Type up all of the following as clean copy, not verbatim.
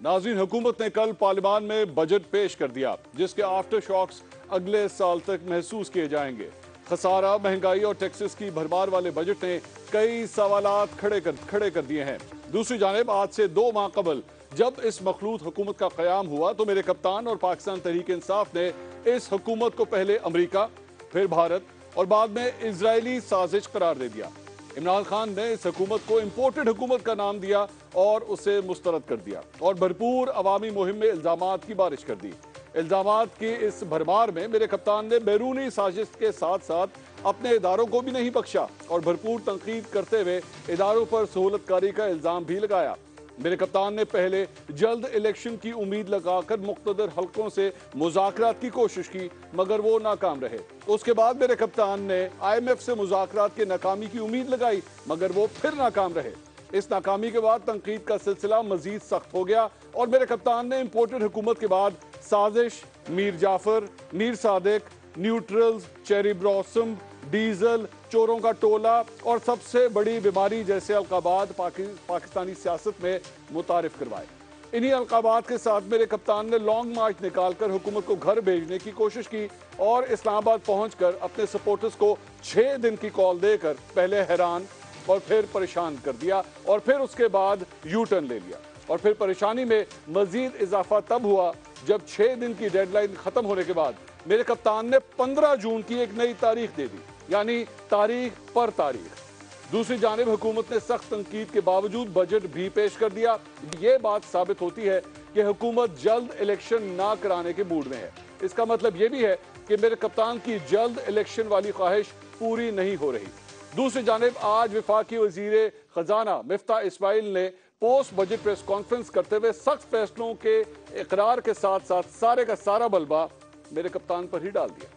नाज़रीन, हुकूमत ने कल पार्लियामान में बजट पेश कर दिया जिसके आफ्टर शॉक्स अगले साल तक महसूस किए जाएंगे। खसारा, महंगाई और टैक्सेस की भरमार वाले बजट ने कई सवालात खड़े कर दिए हैं। दूसरी जानिब आज से 2 माह कबल जब इस मखलूत हुकूमत का क़याम हुआ तो मेरे कप्तान और पाकिस्तान तहरीक इंसाफ ने इस हुकूमत को पहले अमरीका, फिर भारत और बाद में इजरायली साजिश करार दे दिया। इमरान खान ने इस हुकूमत को इम्पोर्टेड हुकूमत का नाम दिया और उसे मुस्तरद कर दिया और भरपूर अवामी मुहिम में इल्जामात की बारिश कर दी। इल्जामात की इस भरमार में मेरे कप्तान ने बैरूनी साजिश के साथ साथ अपने इदारों को भी नहीं बख्शा और भरपूर तनकीद करते हुए इदारों पर सहूलतकारी का इल्जाम भी लगाया। मेरे कप्तान ने पहले जल्द इलेक्शन की उम्मीद लगाकर मुख्तदर हलकों से मुज़ाकरात की कोशिश की मगर वो नाकाम रहे। उसके बाद मेरे कप्तान ने IMF से मुज़ाकरात की नाकामी की उम्मीद लगाई मगर वो फिर नाकाम रहे। इस नाकामी के बाद तनकीद का सिलसिला मजीद सख्त हो गया और मेरे कप्तान ने इम्पोर्टेड हुकूमत के बाद साजिश, Mir Jafar, Mir Sadiq, neutrals, cherry blossom, diesel, चोरों का टोला और सबसे बड़ी बीमारी जैसे अलकाबात पाकिस्तानी सियासत में मुतारिफ करवाए। इन्हीं अलकाबात के साथ मेरे कप्तान ने लॉन्ग मार्च निकालकर हुकूमत को घर भेजने की कोशिश की और इस्लामाबाद पहुंचकर अपने सपोर्टर्स को 6 दिन की कॉल देकर पहले हैरान और फिर परेशान कर दिया और फिर उसके बाद यू टर्न ले लिया। और फिर परेशानी में मजीद इजाफा तब हुआ जब 6 दिन की डेडलाइन खत्म होने के बाद मेरे कप्तान ने 15 जून की एक नई तारीख दे दी, यानी तारीख पर तारीख। दूसरी जानिब हुकूमत ने सख्त तनकीद के बावजूद बजट भी पेश कर दिया। ये बात साबित होती है कि हुकूमत जल्द इलेक्शन ना कराने के मूड में है। इसका मतलब ये भी है कि मेरे कप्तान की जल्द इलेक्शन वाली ख्वाहिश पूरी नहीं हो रही। दूसरी जानिब आज वफाकी वजीर खजाना मिफ्ता इस्माइल ने पोस्ट बजट प्रेस कॉन्फ्रेंस करते हुए सख्त फैसलों के इकरार के साथ साथ सारे का सारा बलबा मेरे कप्तान पर ही डाल दिया।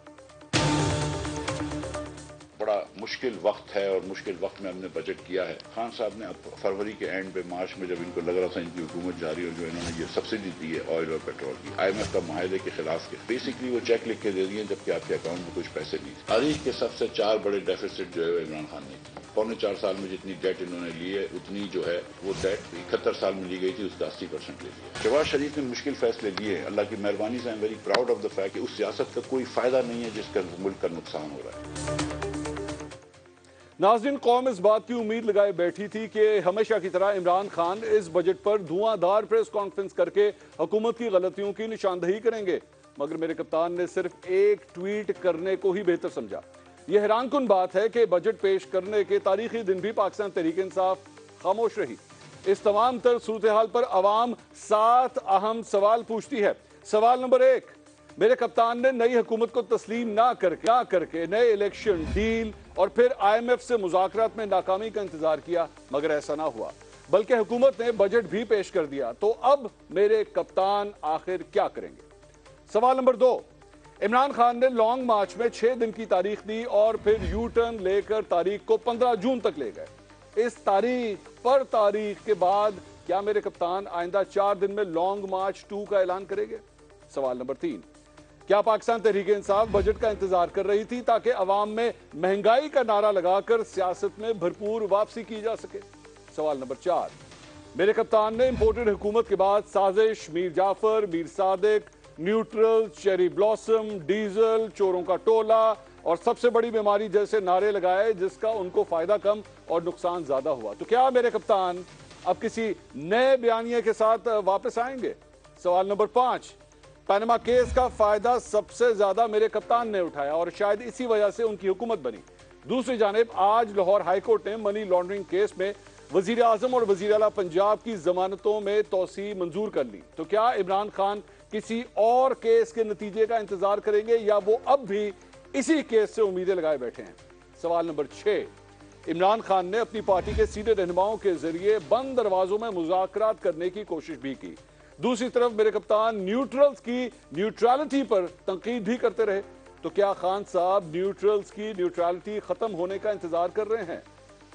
बड़ा मुश्किल वक्त है और मुश्किल वक्त में हमने बजट किया है। खान साहब ने फरवरी के एंड पे, मार्च में जब इनको लग रहा था इनकी हुकूमत जारी और जो इन्होंने ये सब्सिडी दी है ऑयल और पेट्रोल की, IMF का माहदे के खिलाफ के बेसिकली वो चेक लिख के दे दिए जबकि आपके अकाउंट में कुछ पैसे नहीं। तारीख के सबसे 4 बड़े डेफिसिट जो है इमरान खान ने पौने 4 साल में जितनी डेट इन्होंने ली है उतनी जो है वो डेट 71 साल में ली गई थी, उसका 80% ले लिया। शहबाज शरीफ ने मुश्किल फैसले लिए। अल्लाह की मेहरबानी से I am very proud of the fact कि उस सियासत का कोई फायदा नहीं है जिसका मुल्क का नुकसान हो रहा है। नाज़रीन, कौम इस बात की उम्मीद लगाए बैठी थी कि हमेशा की तरह इमरान खान इस बजट पर धुआंधार प्रेस कॉन्फ्रेंस करके हुकूमत की गलतियों की निशानदही करेंगे मगर मेरे कप्तान ने सिर्फ एक ट्वीट करने को ही बेहतर समझा। यह हैरानकुन बात है कि बजट पेश करने के तारीखी दिन भी पाकिस्तान तहरीक इंसाफ खामोश रही। इस तमाम तर सूरत हाल पर अवाम 7 अहम सवाल पूछती है। सवाल नंबर 1, मेरे कप्तान ने नई हुकूमत को तस्लीम ना करके नए इलेक्शन, डील और फिर IMF से मुज़ाकरात में नाकामी का इंतजार किया मगर ऐसा ना हुआ बल्कि हुकूमत ने बजट भी पेश कर दिया। तो अब मेरे कप्तान आखिर क्या करेंगे? सवाल नंबर 2, इमरान खान ने लॉन्ग मार्च में 6 दिन की तारीख दी और फिर यू टर्न लेकर तारीख को 15 जून तक ले गए। इस तारीख पर तारीख के बाद क्या मेरे कप्तान आइंदा 4 दिन में लॉन्ग मार्च 2 का ऐलान करेंगे? सवाल नंबर 3, क्या पाकिस्तान तहरीक इंसाफ बजट का इंतजार कर रही थी ताकि अवाम में महंगाई का नारा लगाकर सियासत में भरपूर वापसी की जा सके? सवाल नंबर 4, मेरे कप्तान ने इंपोर्टेड हुकूमत के बाद साजिश, Mir Jafar, Mir Sadiq, neutral, cherry blossom, diesel, चोरों का टोला और सबसे बड़ी बीमारी जैसे नारे लगाए जिसका उनको फायदा कम और नुकसान ज्यादा हुआ। तो क्या मेरे कप्तान अब किसी नए बयानिए के साथ वापस आएंगे? सवाल नंबर 5, पनामा केस का फायदा सबसे ज्यादा मेरे कप्तान ने उठाया और शायद इसी वजह से उनकी हुकूमत बनी। दूसरी जानिब आज लाहौर हाई कोर्ट ने मनी लॉन्ड्रिंग केस में वजीर आजम और वजीर आला पंजाब की जमानतों में तोसी मंजूर कर ली। तो क्या इमरान खान किसी और केस के नतीजे का इंतजार करेंगे या वो अब भी इसी केस से उम्मीदें लगाए बैठे हैं? सवाल नंबर 6, इमरान खान ने अपनी पार्टी के सीनियर रहनुमाओं के जरिए बंद दरवाजों में मुज़ाकरात करने की कोशिश भी की। दूसरी तरफ मेरे कप्तान न्यूट्रल्स की न्यूट्रलिटी पर तनकीद भी करते रहे। तो क्या खान साहब न्यूट्रल्स की न्यूट्रलिटी खत्म होने का इंतजार कर रहे हैं?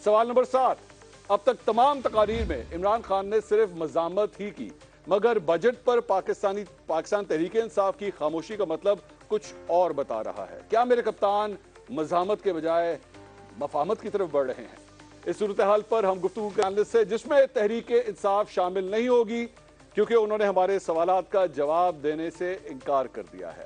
सवाल नंबर 7, अब तक तमाम तकारीर में इमरान खान ने सिर्फ मजामत ही की मगर बजट पर पाकिस्तान तहरीक इंसाफ की खामोशी का मतलब कुछ और बता रहा है। क्या मेरे कप्तान मजामत के बजाय मफाहमत की तरफ बढ़ रहे हैं? इस सूरत हाल पर हम गुफ्तगू के से जिसमें तहरीक इंसाफ शामिल नहीं होगी, کیونکہ انہوں نے ہمارے سوالات کا جواب دینے سے انکار کر دیا ہے۔